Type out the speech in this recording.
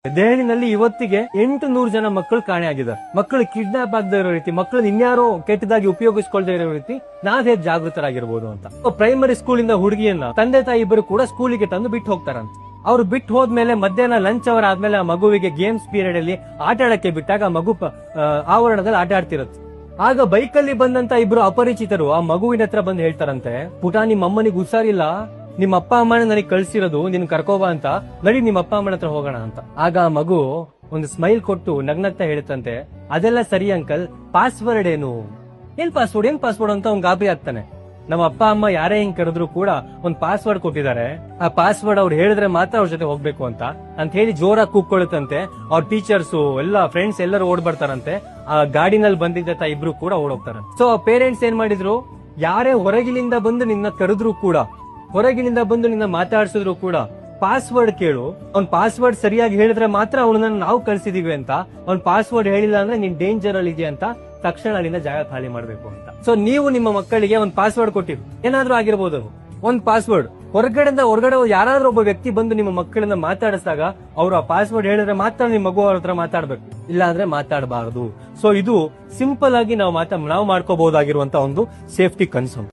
ದೆಹಲಿನಲ್ಲಿ ಇವತ್ತಿಗೆ 800 ಜನ ಮಕ್ಕಳು ಕಾಣೆಯಾಗಿದ್ದಾರೆ. ಮಕ್ಕಳು ಕಿಡ್ನಾಪ್ ಆಗದೆ ಇರೋ ರೀತಿ, ಮಕ್ಕಳನ್ನ ಇನ್ಯಾರೋ ಕೆಟ್ಟದಾಗಿ ಉಪಯೋಗಿಸಿಕೊಳ್ಳದೆ ಇರೋ ರೀತಿ ನಾವೇ ಜಾಗೃತರಾಗಿರ್ಬೋದು ಅಂತ. ಪ್ರೈಮರಿ ಸ್ಕೂಲ್ ಇಂದ ಹುಡುಗಿಯನ್ನ ತಂದೆ ತಾಯಿ ಇಬ್ಬರು ಕೂಡ ಸ್ಕೂಲಿಗೆ ತಂದು ಬಿಟ್ಟು ಹೋಗ್ತಾರಂತ. ಅವ್ರು ಬಿಟ್ಟು ಹೋದ್ಮೇಲೆ ಮಧ್ಯಾಹ್ನ ಲಂಚ್ ಅವರ್ ಆದ್ಮೇಲೆ ಆ ಮಗುವಿಗೆ ಗೇಮ್ಸ್ ಪೀರಿಯಡ್ ಅಲ್ಲಿ ಆಟ ಆಡಕ್ಕೆ ಬಿಟ್ಟಾಗ ಆ ಮಗು ಆವರಣದಲ್ಲಿ ಆಟ ಆಡ್ತಿರತ್ತೆ. ಆಗ ಬೈಕಲ್ಲಿ ಬಂದಂತ ಇಬ್ರು ಅಪರಿಚಿತರು ಆ ಮಗುವಿನ ಹತ್ರ ಬಂದು ಹೇಳ್ತಾರಂತೆ, ಪುಟ ನಿಮ್ಮ ಅಮ್ಮನಿಗೆ ಹುಷಾರಿಲ್ಲ, ನಿಮ್ಮ ಅಪ್ಪ ಅಮ್ಮನ ನನಗೆ ಕಳ್ಸಿರೋದು ನಿನ್ ಕರ್ಕೋಬಾ ಅಂತ, ನಡಿ ನಿಮ್ಮ ಅಪ್ಪ ಅಮ್ಮನ ಹತ್ರ ಹೋಗೋಣ ಅಂತ. ಆಗ ಆ ಮಗು ಒಂದು ಸ್ಮೈಲ್ ಕೊಟ್ಟು ನಗ್ನಗ್ತಾ ಹೇಳುತ್ತಂತೆ, ಅದೆಲ್ಲ ಸರಿ ಅಂಕಲ್, ಪಾಸ್ವರ್ಡ್ ಏನು? ಏನ್ ಪಾಸ್ವರ್ಡ್ ಅಂತ ಅವ್ನ್ ಗಾಬರಿ ಆಗ್ತಾನೆ. ನಮ್ಮ ಅಪ್ಪ ಅಮ್ಮ ಯಾರೇ ಹಿಂಗ್ ಕರೆದ್ರು ಕೂಡ ಒಂದ್ ಪಾಸ್ವರ್ಡ್ ಕೊಟ್ಟಿದ್ದಾರೆ, ಆ ಪಾಸ್ವರ್ಡ್ ಅವ್ರು ಹೇಳಿದ್ರೆ ಮಾತ್ರ ಅವ್ರ ಜೊತೆ ಹೋಗ್ಬೇಕು ಅಂತ ಹೇಳಿ ಜೋರಾಗಿ ಕೂಗ್ಕೊಳ್ಳುತ್ತಂತೆ. ಅವ್ರ ಟೀಚರ್ಸ್ ಎಲ್ಲ ಫ್ರೆಂಡ್ಸ್ ಎಲ್ಲರೂ ಓಡ್ ಬರ್ತಾರಂತೆ. ಆ ಗಾಡಿನಲ್ಲಿ ಬಂದಿದ್ದ ಇಬ್ರು ಕೂಡ ಓಡೋಗ್ತಾರಂತೆ. ಸೊ ಪೇರೆಂಟ್ಸ್ ಏನ್ ಮಾಡಿದ್ರು, ಯಾರೇ ಹೊರಗಿನಿಂದ ಬಂದು ನಿನ್ನ ಕರೆದ್ರು ಕೂಡ, ಹೊರಗಿನಿಂದ ಬಂದು ನಿನ್ನ ಮಾತಾಡ್ಸಿದ್ರು ಕೂಡ ಪಾಸ್ವರ್ಡ್ ಕೇಳು, ಅವ್ನ್ ಪಾಸ್ವರ್ಡ್ ಸರಿಯಾಗಿ ಹೇಳಿದ್ರೆ ಮಾತ್ರ ಅವನನ್ನ ನಾವು ಕಳ್ಸಿದೀವಿ ಅಂತ, ಅವ್ನ್ ಪಾಸ್ವರ್ಡ್ ಹೇಳಿಲ್ಲ ಅಂದ್ರೆ ನೀನ್ ಡೇಂಜರ್ ಅಲ್ಲಿ ಇದೆಯಾ ಅಂತ ತಕ್ಷಣ ಅಲ್ಲಿಂದ ಜಾಗ ಖಾಲಿ ಮಾಡ್ಬೇಕು ಅಂತ. ಸೊ ನೀವು ನಿಮ್ಮ ಮಕ್ಕಳಿಗೆ ಒಂದ್ ಪಾಸ್ವರ್ಡ್ ಕೊಟ್ಟಿರು, ಏನಾದ್ರೂ ಆಗಿರ್ಬೋದು ಅದು ಒಂದ್ ಪಾಸ್ವರ್ಡ್. ಹೊರಗಡೆ ಯಾರಾದ್ರೂ ಒಬ್ಬ ವ್ಯಕ್ತಿ ಬಂದು ನಿಮ್ಮ ಮಕ್ಕಳನ್ನ ಮಾತಾಡಿಸಿದಾಗ ಅವ್ರು ಆ ಪಾಸ್ವರ್ಡ್ ಹೇಳಿದ್ರೆ ಮಾತ್ರ ನಿಮ್ ಮಗು ಅವ್ರ ಹತ್ರ ಮಾತಾಡ್ಬೇಕು, ಇಲ್ಲ ಅಂದ್ರೆ ಮಾತಾಡಬಾರದು. ಸೊ ಇದು ಸಿಂಪಲ್ ಆಗಿ ನಾವು ಮಾಡ್ಕೋಬಹುದಾಗಿರುವಂತ ಒಂದು ಸೇಫ್ಟಿ ಕನ್ಸರ್ನ್.